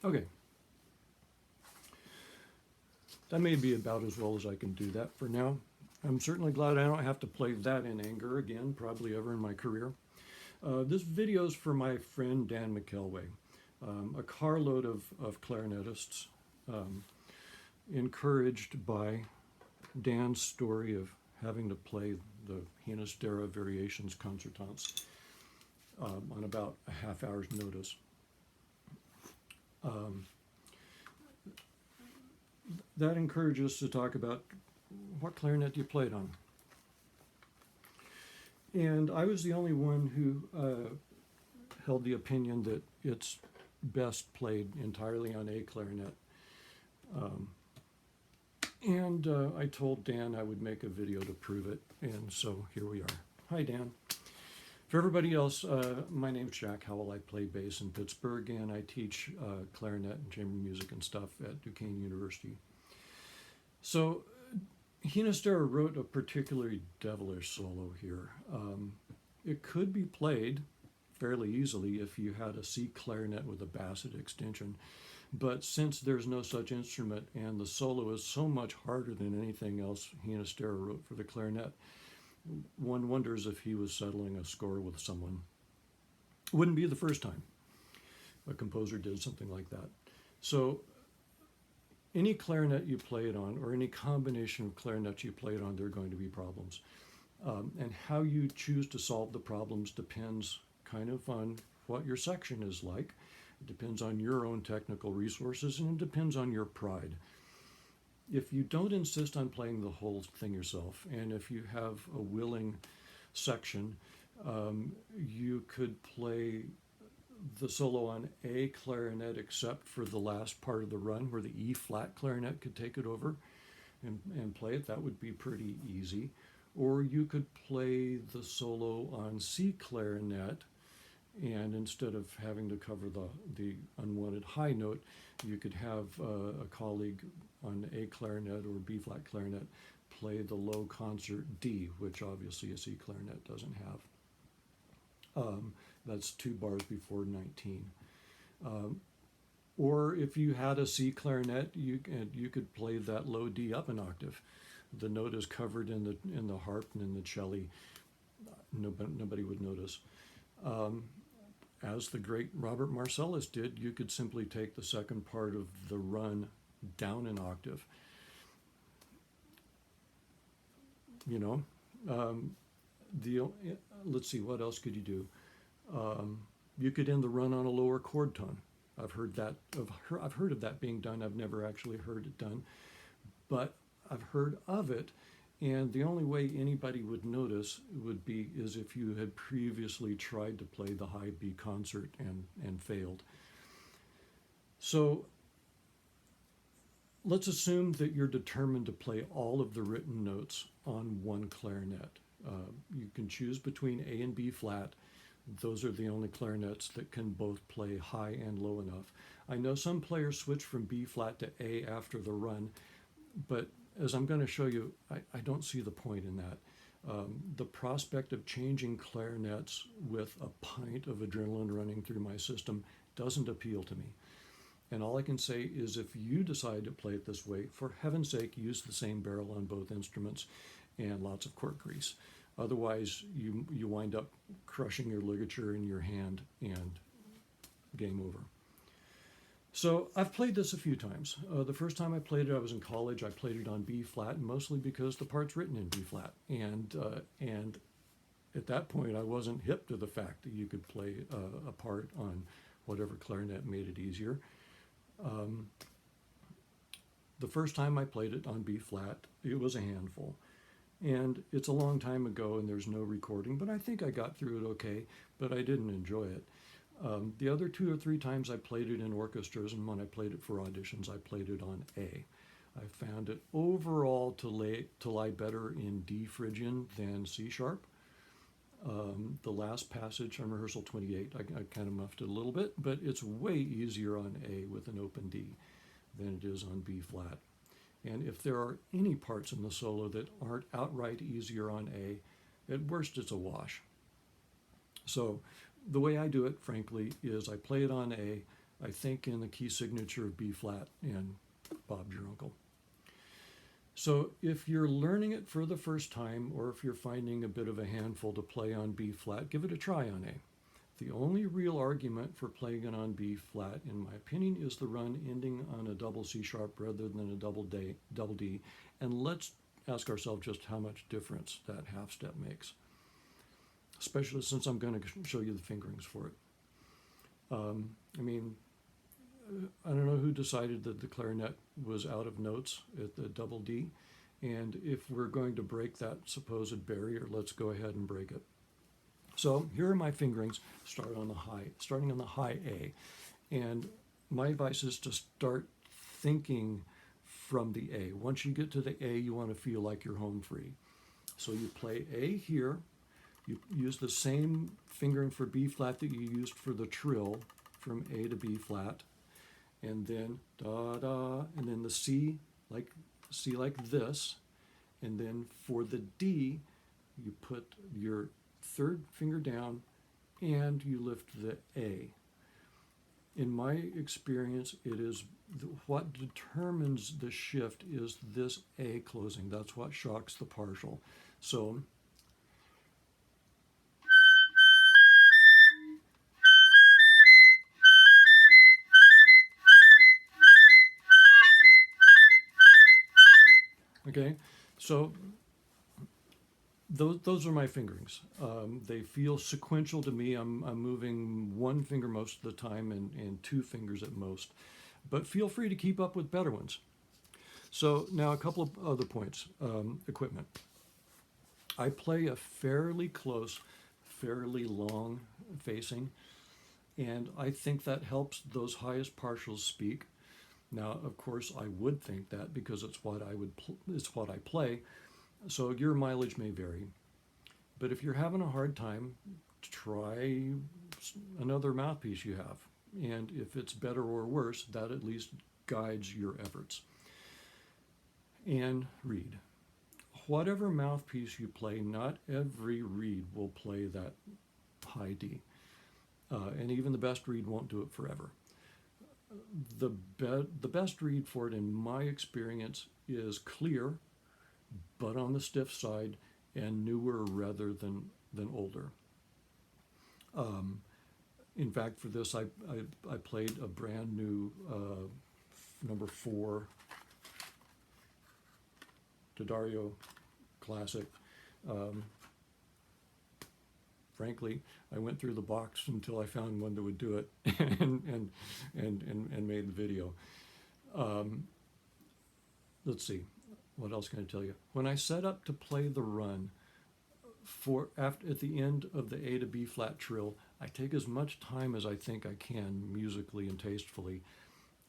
Okay. That may be about as well as I can do that for now. I'm certainly glad I don't have to play that in anger again, probably ever in my career. This video is for my friend Dan McElway, a carload of clarinetists, encouraged by Dan's story of having to play the Ginastera Variations Concertantes on about a half hour's notice. That encourages us to talk about what clarinet you played on. And I was the only one who held the opinion that it's best played entirely on A clarinet. I told Dan I would make a video to prove it, and so here we are. Hi, Dan. For everybody else, my name's Jack Howell. I play bass in Pittsburgh, and I teach clarinet and chamber music and stuff at Duquesne University. So Ginastera wrote a particularly devilish solo here. It could be played fairly easily if you had a C clarinet with a basset extension, but since there's no such instrument and the solo is so much harder than anything else Ginastera wrote for the clarinet, one wonders if he was settling a score with someone. Wouldn't be the first time a composer did something like that. So any clarinet you play it on, or any combination of clarinets you play it on, there are going to be problems. And how you choose to solve the problems depends kind of on what your section is like. It depends on your own technical resources, and it depends on your pride. If you don't insist on playing the whole thing yourself, and if you have a willing section, you could play the solo on A clarinet except for the last part of the run where the E flat clarinet could take it over and play it. That would be pretty easy. Or you could play the solo on C clarinet, and instead of having to cover the unwanted high note, you could have a colleague on A clarinet or B flat clarinet play the low concert D, which obviously a C clarinet doesn't have. That's 2 bars before 19. Or if you had a C clarinet, you could play that low D up an octave. The note is covered in the harp and in the cello. Nobody would notice. As the great Robert Marcellus did, you could simply take the second part of the run down an octave. Let's see, what else could you do? You could end the run on a lower chord tone. I've heard of that being done. I've never actually heard it done, but I've heard of it. And the only way anybody would notice is if you had previously tried to play the high B concert and failed. So let's assume that you're determined to play all of the written notes on one clarinet. You can choose between A and B flat. Those are the only clarinets that can both play high and low enough. I know some players switch from B flat to A after the run, but as I'm going to show you, I don't see the point in that. The prospect of changing clarinets with a pint of adrenaline running through my system doesn't appeal to me. And all I can say is if you decide to play it this way, for heaven's sake, use the same barrel on both instruments and lots of cork grease. Otherwise, you wind up crushing your ligature in your hand and game over. So I've played this a few times. The first time I played it, I was in college. I played it on B flat, mostly because the part's written in B flat. And at that point, I wasn't hip to the fact that you could play a part on whatever clarinet made it easier. The first time I played it on B flat, it was a handful. And it's a long time ago and there's no recording, but I think I got through it okay, but I didn't enjoy it. The other 2 or 3 times I played it in orchestras, and when I played it for auditions, I played it on A. I found it overall to lie better in D Phrygian than C sharp. The last passage on rehearsal 28, I kind of muffed it a little bit, but it's way easier on A with an open D than it is on B flat. And if there are any parts in the solo that aren't outright easier on A, at worst it's a wash. So the way I do it, frankly, is I play it on A, I think, in the key signature of B flat and Bob's your uncle. So if you're learning it for the first time, or if you're finding a bit of a handful to play on B flat, give it a try on A. The only real argument for playing it on B flat, in my opinion, is the run ending on a double C sharp rather than a double D. And let's ask ourselves just how much difference that half step makes, especially since I'm going to show you the fingerings for it. I mean, I don't know who decided that the clarinet was out of notes at the double D, and if we're going to break that supposed barrier, let's go ahead and break it. So here are my fingerings, starting on the high A, and my advice is to start thinking from the A. Once you get to the A, you want to feel like you're home free. So you play A here, you use the same fingering for B flat that you used for the trill from A to B flat, and then da da, and then the C like this, and then for the D, you put your third finger down and you lift the A. In my experience, it is what determines the shift is this A closing. That's what shocks the partial. So okay, so those are my fingerings. They feel sequential to me. I'm moving one finger most of the time and two fingers at most. But feel free to keep up with better ones. So now a couple of other points. Equipment. I play a fairly close, fairly long facing, and I think that helps those highest partials speak. Now, of course, I would think that because it's what I play. So your mileage may vary. But if you're having a hard time, try another mouthpiece you have. And if it's better or worse, that at least guides your efforts. And reed. Whatever mouthpiece you play, not every reed will play that high D. And even the best reed won't do it forever. The best reed for it, in my experience, is clear, but on the stiff side, and newer rather than older. In fact, for this, I played a brand new number 4 D'Addario Classic. Frankly, I went through the box until I found one that would do it, and made the video. Let's see. What else can I tell you? When I set up to play the run at the end of the A to B flat trill, I take as much time as I think I can musically and tastefully,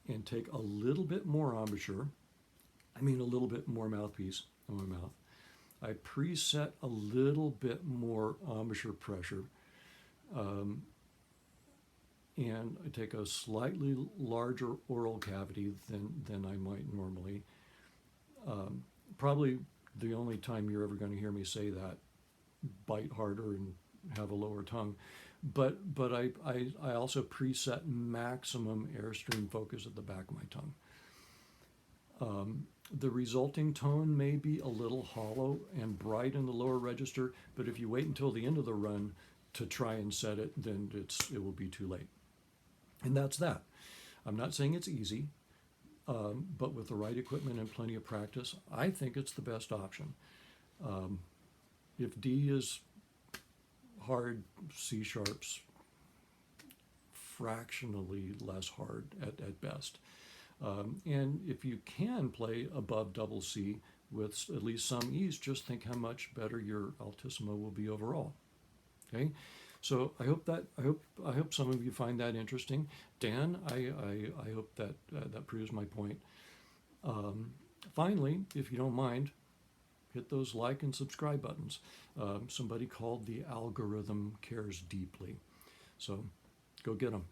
and take a little bit more embouchure. I mean a little bit more mouthpiece in my mouth. I preset a little bit more embouchure pressure, and I take a slightly larger oral cavity than I might normally. Probably the only time you're ever going to hear me say that, bite harder and have a lower tongue. But I also preset maximum airstream focus at the back of my tongue. The resulting tone may be a little hollow and bright in the lower register, but if you wait until the end of the run to try and set it, then it will be too late. And that's that. I'm not saying it's easy. But with the right equipment and plenty of practice, I think it's the best option. If D is hard, C sharp's fractionally less hard at best. And if you can play above double C with at least some ease, just think how much better your altissimo will be overall. Okay. So I hope some of you find that interesting. Dan, I hope that proves my point. Finally, if you don't mind, hit those like and subscribe buttons. Somebody called the algorithm cares deeply. So go get them.